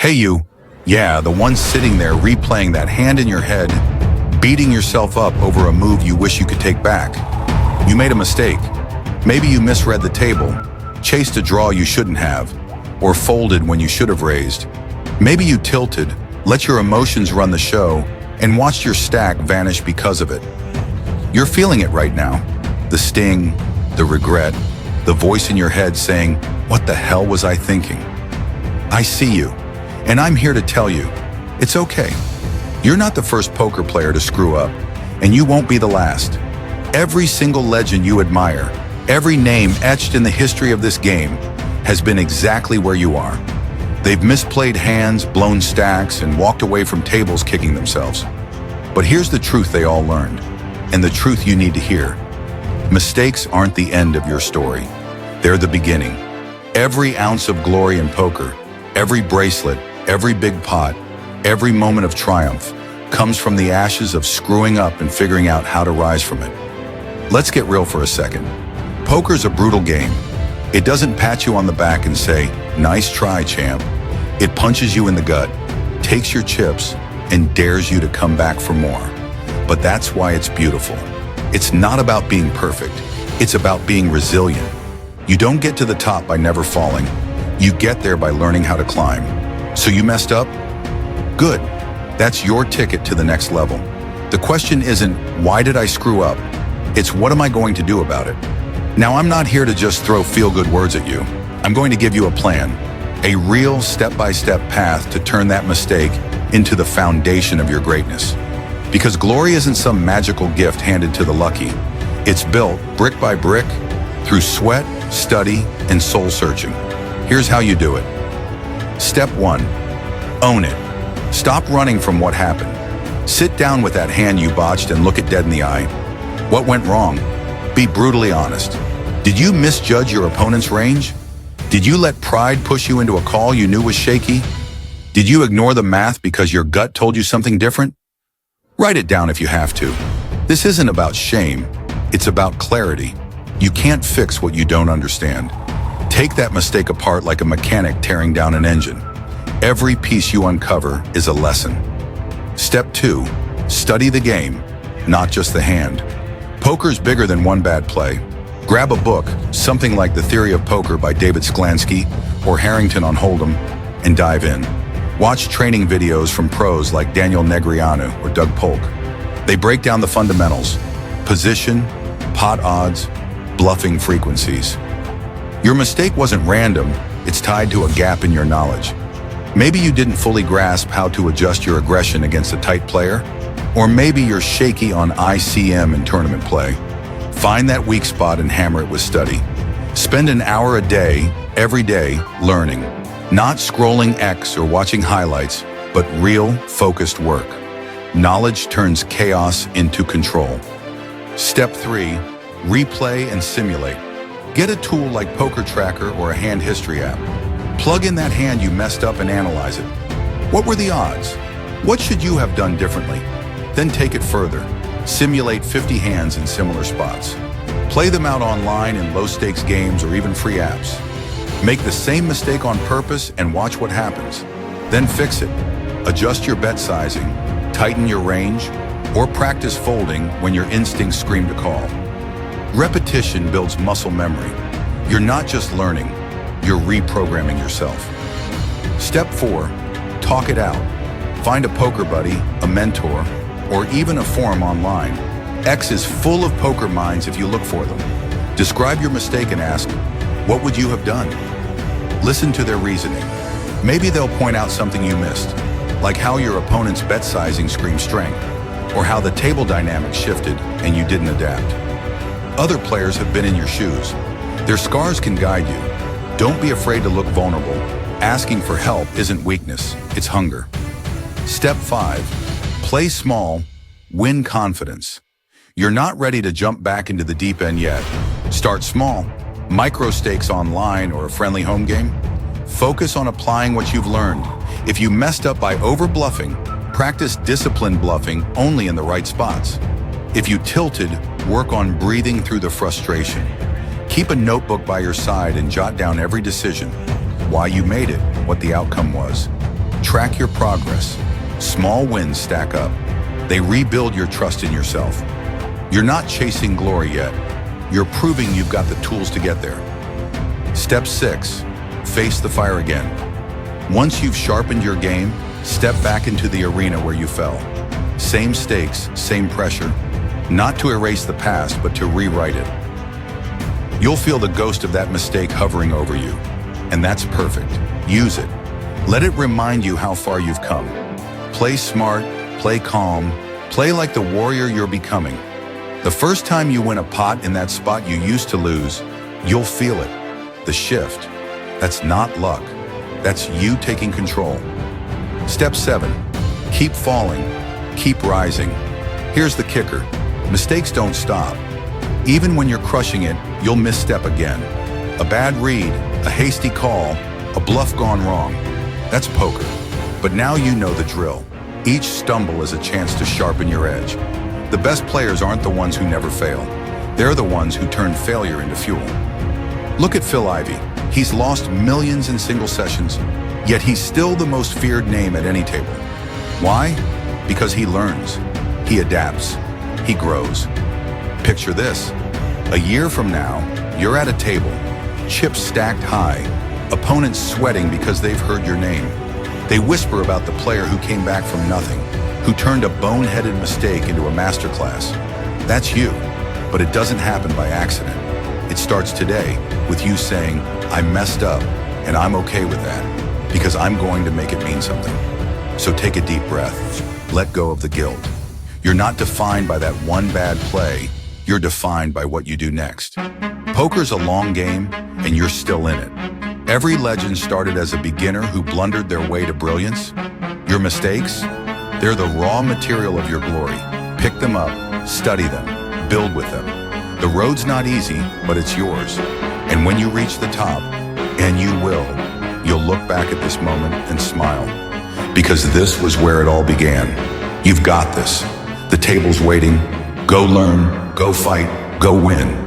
Hey you, yeah, the one sitting there replaying that hand in your head, beating yourself up over a move you wish you could take back. You made a mistake. Maybe you misread the table, chased a draw you shouldn't have, or folded when you should have raised. Maybe you tilted, let your emotions run the show, and watched your stack vanish because of it. You're feeling it right now. The sting, the regret, the voice in your head saying, "What the hell was I thinking?" I see you, and I'm here to tell you, it's okay. You're not the first poker player to screw up, and you won't be the last. Every single legend you admire, every name etched in the history of this game, has been exactly where you are. They've misplayed hands, blown stacks, and walked away from tables kicking themselves. But here's the truth they all learned, and the truth you need to hear. Mistakes aren't the end of your story. They're the beginning. Every ounce of glory in poker, every bracelet, every big pot, every moment of triumph comes from the ashes of screwing up and figuring out how to rise from it. Let's get real for a second. Poker's a brutal game. It doesn't pat you on the back and say, "Nice try, champ." It punches you in the gut, takes your chips, and dares you to come back for more. But that's why it's beautiful. It's not about being perfect. It's about being resilient. You don't get to the top by never falling. You get there by learning how to climb. So you messed up? Good. That's your ticket to the next level. The question isn't, why did I screw up? It's, what am I going to do about it? Now, I'm not here to just throw feel-good words at you. I'm going to give you a plan, a real step-by-step path to turn that mistake into the foundation of your greatness. Because glory isn't some magical gift handed to the lucky. It's built brick by brick through sweat, study, and soul searching. Here's how you do it. Step 1, own it. Stop running from what happened. Sit down with that hand you botched and look it dead in the eye. What went wrong? Be brutally honest. Did you misjudge your opponent's range? Did you let pride push you into a call you knew was shaky? Did you ignore the math because your gut told you something different? Write it down if you have to. This isn't about shame. It's about clarity. You can't fix what you don't understand. Take that mistake apart like a mechanic tearing down an engine. Every piece you uncover is a lesson. Step 2, study the game, not just the hand. Poker's bigger than one bad play. Grab a book, something like The Theory of Poker by David Sklansky or Harrington on Hold'em, and dive in. Watch training videos from pros like Daniel Negreanu or Doug Polk. They break down the fundamentals: position, pot odds, bluffing frequencies. Your mistake wasn't random, it's tied to a gap in your knowledge. Maybe you didn't fully grasp how to adjust your aggression against a tight player, or maybe you're shaky on ICM in tournament play. Find that weak spot and hammer it with study. Spend an hour a day, every day, learning. Not scrolling X or watching highlights, but real, focused work. Knowledge turns chaos into control. Step 3, replay and simulate. Get a tool like Poker Tracker or a hand history app. Plug in that hand you messed up and analyze it. What were the odds? What should you have done differently? Then take it further. Simulate 50 hands in similar spots. Play them out online in low-stakes games or even free apps. Make the same mistake on purpose and watch what happens. Then fix it. Adjust your bet sizing, tighten your range, or practice folding when your instincts scream to call. Repetition builds muscle memory. You're not just learning, you're reprogramming yourself. Step 4, talk it out. Find a poker buddy, a mentor, or even a forum online. X is full of poker minds if you look for them. Describe your mistake and ask, what would you have done? Listen to their reasoning. Maybe they'll point out something you missed, like how your opponent's bet sizing screamed strength, or how the table dynamic shifted and you didn't adapt. Other players have been in your shoes. Their scars can guide you. Don't be afraid to look vulnerable. Asking for help isn't weakness, it's hunger. Step 5, play small, win confidence. You're not ready to jump back into the deep end yet. Start small, micro stakes online or a friendly home game. Focus on applying what you've learned. If you messed up by over-bluffing, practice disciplined bluffing only in the right spots. If you tilted, work on breathing through the frustration. Keep a notebook by your side and jot down every decision, why you made it, what the outcome was. Track your progress. Small wins stack up. They rebuild your trust in yourself. You're not chasing glory yet. You're proving you've got the tools to get there. Step 6, face the fire again. Once you've sharpened your game, step back into the arena where you fell. Same stakes, same pressure. Not to erase the past, but to rewrite it. You'll feel the ghost of that mistake hovering over you. And that's perfect. Use it. Let it remind you how far you've come. Play smart, play calm, play like the warrior you're becoming. The first time you win a pot in that spot you used to lose, you'll feel it. The shift. That's not luck. That's you taking control. Step 7. Keep falling. Keep rising. Here's the kicker. Mistakes don't stop. Even when you're crushing it, you'll misstep again. A bad read, a hasty call, a bluff gone wrong. That's poker. But now you know the drill. Each stumble is a chance to sharpen your edge. The best players aren't the ones who never fail. They're the ones who turn failure into fuel. Look at Phil Ivey. He's lost millions in single sessions, yet he's still the most feared name at any table. Why? Because he learns, he adapts, he grows. Picture this. A year from now, you're at a table, chips stacked high, opponents sweating because they've heard your name. They whisper about the player who came back from nothing, who turned a boneheaded mistake into a masterclass. That's you, but it doesn't happen by accident. It starts today with you saying, I messed up, and I'm okay with that, because I'm going to make it mean something. So take a deep breath. Let go of the guilt. You're not defined by that one bad play. You're defined by what you do next. Poker's a long game, and you're still in it. Every legend started as a beginner who blundered their way to brilliance. Your mistakes? They're the raw material of your glory. Pick them up, study them, build with them. The road's not easy, but it's yours. And when you reach the top, and you will, you'll look back at this moment and smile. Because this was where it all began. You've got this. The table's waiting. Go learn, go fight, go win.